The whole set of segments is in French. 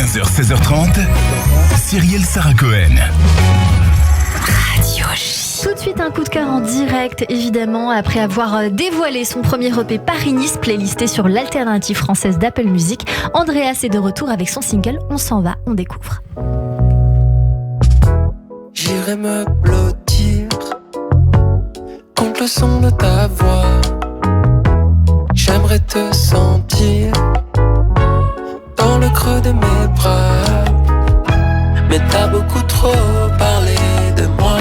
15h, 16h30, Cyrielle Sarah Cohen. Radio J. Tout de suite un coup de cœur en direct, évidemment, après avoir dévoilé son premier EP Paris-Nice, playlisté sur l'alternative française d'Apple Music. Andreas est de retour avec son single On s'en va, on découvre. J'irai me blottir contre le son de ta voix. J'aimerais te sentir dans le creux de mes bras. Mais t'as beaucoup trop parlé de moi.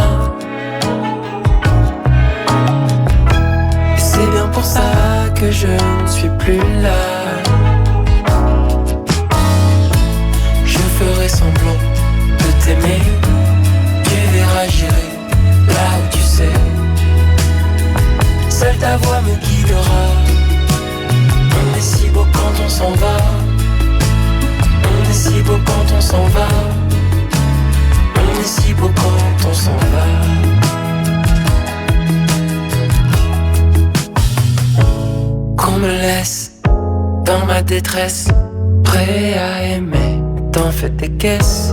Et c'est bien pour ça que je ne suis plus là. Je ferai semblant de t'aimer. Tu verras, j'irai là où tu sais. Seule ta voix me guidera. On est si beau quand on s'en va. On est si beau quand on s'en va. On est si beau quand on s'en va. Qu'on me laisse dans ma détresse, prêt à aimer, t'en fais tes caisses.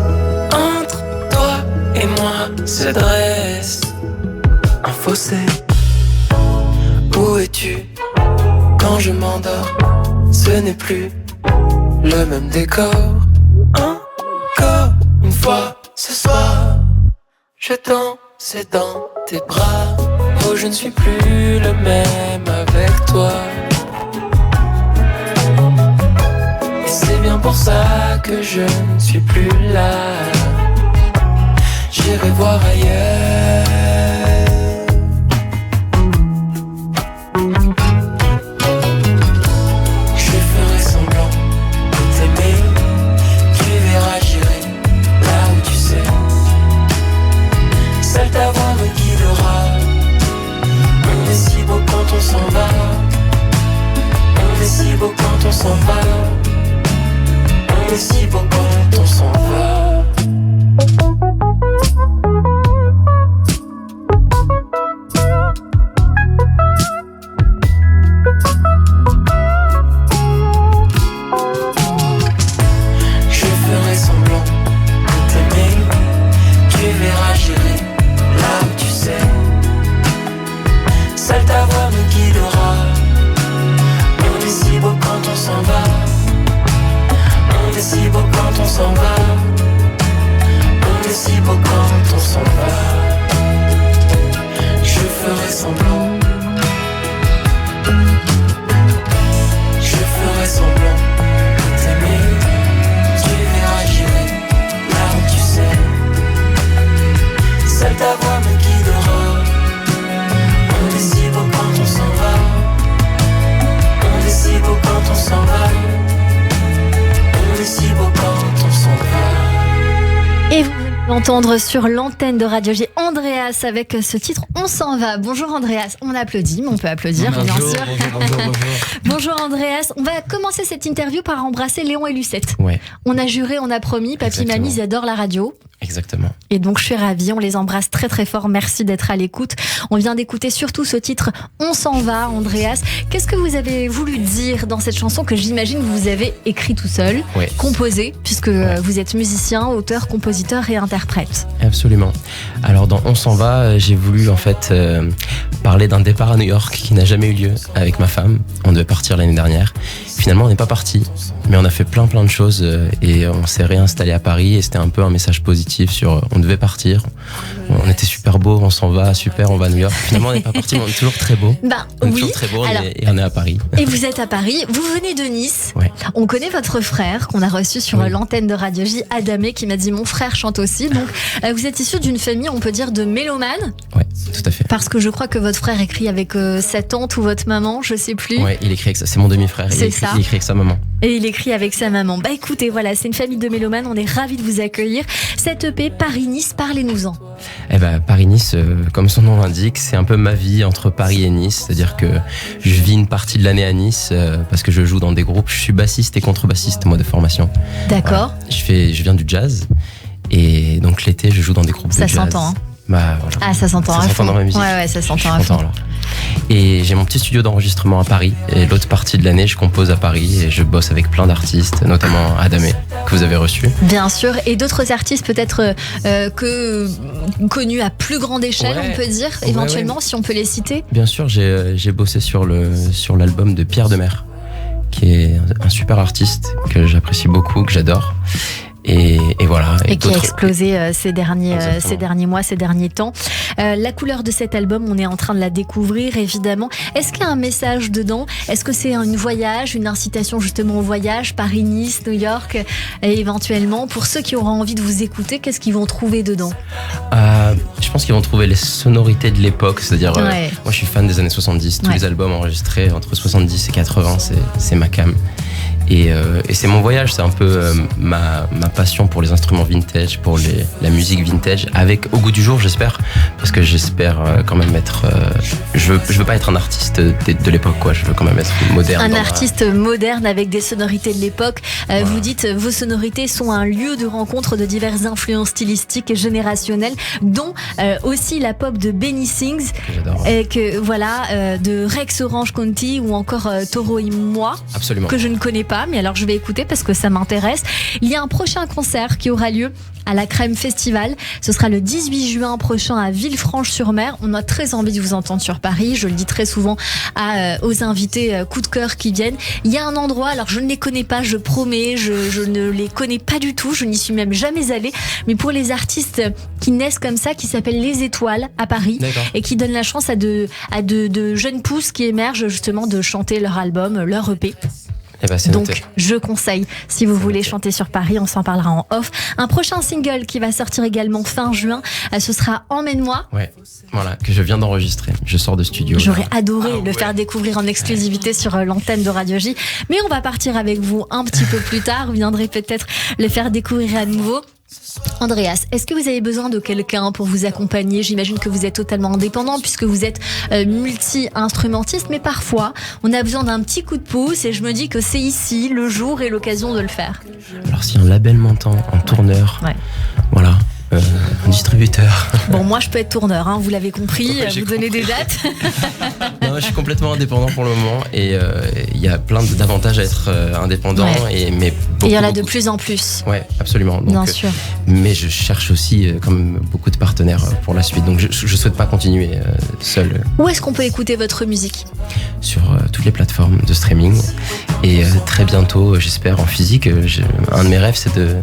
Entre toi et moi se dresse un fossé. Où es-tu quand je m'endors? Ce n'est plus le même décor. Encore une fois ce soir, je danse dans tes bras. Oh, je ne suis plus le même avec toi. Et c'est bien pour ça que je ne suis plus là. J'irai voir ailleurs. On s'en va. On est si beau quand on s'en va. On est si beau quand on s'en va. Je ferai semblant de t'aimer. Tu verras, j'irai là où tu sais. Seule ta voix me guidera. On est si beau quand on s'en va. On est si beau quand on s'en va. On est si beau quand on s'en va. Je ferai semblant. Je ferai semblant de t'aimer. Tu verras, j'irai là où tu sais. Seule ta voix me guidera. On est si beau quand on s'en va. On est si beau quand on s'en va. On est si beau quand on s'en va. Et vous venez d'entendre sur l'antenne de Radio J Andreas avec ce titre On s'en va. Bonjour Andreas, on applaudit, mais on peut applaudir bien sûr. Bonjour. Bonjour Andreas, on va commencer cette interview par embrasser Léon et Lucette. Ouais. On a juré, on a promis, papy, mamie, ils adorent la radio. Exactement. Et donc je suis ravie, on les embrasse très très fort, merci d'être à l'écoute. On vient d'écouter surtout ce titre On s'en va, Andreas. Qu'est-ce que vous avez voulu dire dans cette chanson que j'imagine que vous avez écrit tout seul, composé, puisque vous êtes musicien, auteur, compositeur et interprète. Absolument. Alors dans On s'en va, j'ai voulu en fait parler d'un départ à New York qui n'a jamais eu lieu avec ma femme. On devait partir l'année dernière. Finalement on n'est pas parti, mais on a fait plein de choses et on s'est réinstallé à Paris et c'était un peu un message positif sur on devait partir, on était super beau, on s'en va, super, on va à New York. Finalement on n'est pas parti, mais on est toujours très beau. On est toujours très beau. Alors, et on est à Paris. Et vous êtes à Paris, vous venez de Nice. Ouais. On connaît votre frère qu'on a reçu sur l'antenne de Radio J, Adamé, qui m'a dit mon frère chante aussi. Donc vous êtes issu d'une famille, on peut dire, de mélomanes. Ouais, tout à fait. Parce que je crois que votre frère écrit avec sa tante ou votre maman, je sais plus. Ouais, il écrit avec ça, c'est mon demi-frère. Il écrit avec sa maman. Et il écrit avec sa maman. Bah écoutez, voilà, c'est une famille de mélomanes, on est ravis de vous accueillir. Cette EP Paris-Nice, parlez-nous-en. Eh ben, Paris-Nice, comme son nom l'indique, c'est un peu ma vie entre Paris et Nice. C'est-à-dire que je vis une partie de l'année à Nice parce que je joue dans des groupes. Je suis bassiste et contrebassiste, moi, de formation. D'accord. Voilà. Je viens du jazz. Et donc l'été, je joue dans des groupes de jazz. Ça s'entend, hein. Bah, voilà. Ah, ça s'entend. Ça s'entend dans ma musique. Ouais, ça s'entend. Je suis content, alors. Et j'ai mon petit studio d'enregistrement à Paris. Et l'autre partie de l'année, je compose à Paris et je bosse avec plein d'artistes, notamment Adamé, que vous avez reçu. Bien sûr, et d'autres artistes peut-être connus à plus grande échelle, on peut dire, éventuellement, si on peut les citer. Bien sûr, j'ai bossé sur l'album de Pierre Demer, qui est un super artiste que j'apprécie beaucoup, que j'adore. Et voilà. Et qui a explosé ces derniers mois, ces derniers temps. La couleur de cet album, on est en train de la découvrir, évidemment. Est-ce qu'il y a un message dedans ? Est-ce que c'est un voyage, une incitation justement au voyage, Paris-Nice, New York, et éventuellement, pour ceux qui auront envie de vous écouter, qu'est-ce qu'ils vont trouver dedans ? Je pense qu'ils vont trouver les sonorités de l'époque, c'est-à-dire, moi je suis fan des années 70, tous les albums enregistrés entre 70 et 80, c'est ma came. Et c'est mon voyage, c'est un peu ma passion pour les instruments vintage, pour la musique vintage, avec au goût du jour, j'espère, parce que j'espère quand même être. Je veux pas être un artiste de l'époque, quoi. Je veux quand même être moderne. Un artiste moderne avec des sonorités de l'époque. Voilà. Vous dites, vos sonorités sont un lieu de rencontre de diverses influences stylistiques et générationnelles, dont aussi la pop de Benny Sings, de Rex Orange County ou encore Toro y Moi, absolument, que je ne connais pas. Mais alors je vais écouter parce que ça m'intéresse. Il y a un prochain concert qui aura lieu à la Crème Festival. Ce sera le 18 juin prochain à Villefranche-sur-Mer. On a très envie de vous entendre sur Paris. Je le dis très souvent aux invités coup de cœur qui viennent. Il y a un endroit, alors je ne les connais pas, je promets, je ne les connais pas du tout. Je n'y suis même jamais allée. Mais pour les artistes qui naissent comme ça, qui s'appellent Les Étoiles à Paris, et qui donnent la chance à de jeunes pousses qui émergent justement de chanter leur album, leur EP. Donc je conseille, si vous voulez chanter sur Paris, on s'en parlera en off. Un prochain single qui va sortir également fin juin, ce sera Emmène-moi. Ouais, voilà, que je viens d'enregistrer. Je sors de studio. J'aurais adoré le faire découvrir en exclusivité sur l'antenne de Radio J. Mais on va partir avec vous un petit peu plus tard. Vous viendrez peut-être le faire découvrir à nouveau. Andreas, est-ce que vous avez besoin de quelqu'un pour vous accompagner ? J'imagine que vous êtes totalement indépendant puisque vous êtes multi-instrumentiste, mais parfois on a besoin d'un petit coup de pouce et je me dis que c'est ici le jour et l'occasion de le faire. Alors si un label m'entend, un tourneur, voilà, un distributeur. Bon, moi je peux être tourneur, hein, vous l'avez compris, vous donnez des dates. Non, je suis complètement indépendant pour le moment et il y a plein d'avantages à être indépendant. Et il y en a de plus en plus. Ouais, absolument. Donc, bien sûr. Mais je cherche aussi quand même beaucoup de partenaires pour la suite. Donc je souhaite pas continuer seul. Où est-ce qu'on peut écouter votre musique ? Sur toutes les plateformes de streaming. Et très bientôt, j'espère, en physique. Un de mes rêves, c'est de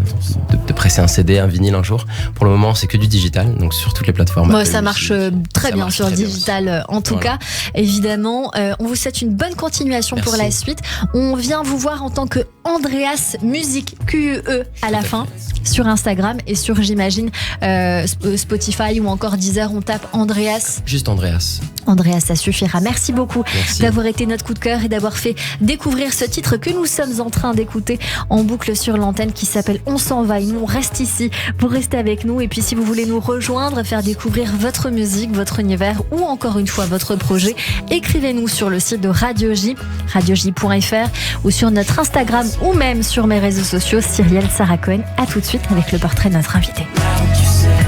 presser un CD, un vinyle un jour. Pour le moment, c'est que du digital, donc sur toutes les plateformes. Bon, ça marche très bien sur digital, en tout cas. Évidemment, on vous souhaite une bonne continuation pour la suite. On vient vous voir en tant que Andreas Musique, QE à la fin, sur Instagram et sur, j'imagine, Spotify ou encore Deezer. On tape Andreas. Juste Andreas. Andreas, ça suffira. Merci beaucoup d'avoir été notre coup de cœur et d'avoir fait découvrir ce titre que nous sommes en train d'écouter en boucle sur l'antenne qui s'appelle On s'en va. Et nous, on reste ici pour rester avec nous. Et puis, si vous voulez nous rejoindre, faire découvrir votre musique, votre univers ou encore une fois votre projet, écrivez-nous sur le site de Radio J, radioj.fr ou sur notre Instagram ou même sur mes réseaux sociaux, Cyrielle Sarah Cohen. À tout de suite avec le portrait de notre invité.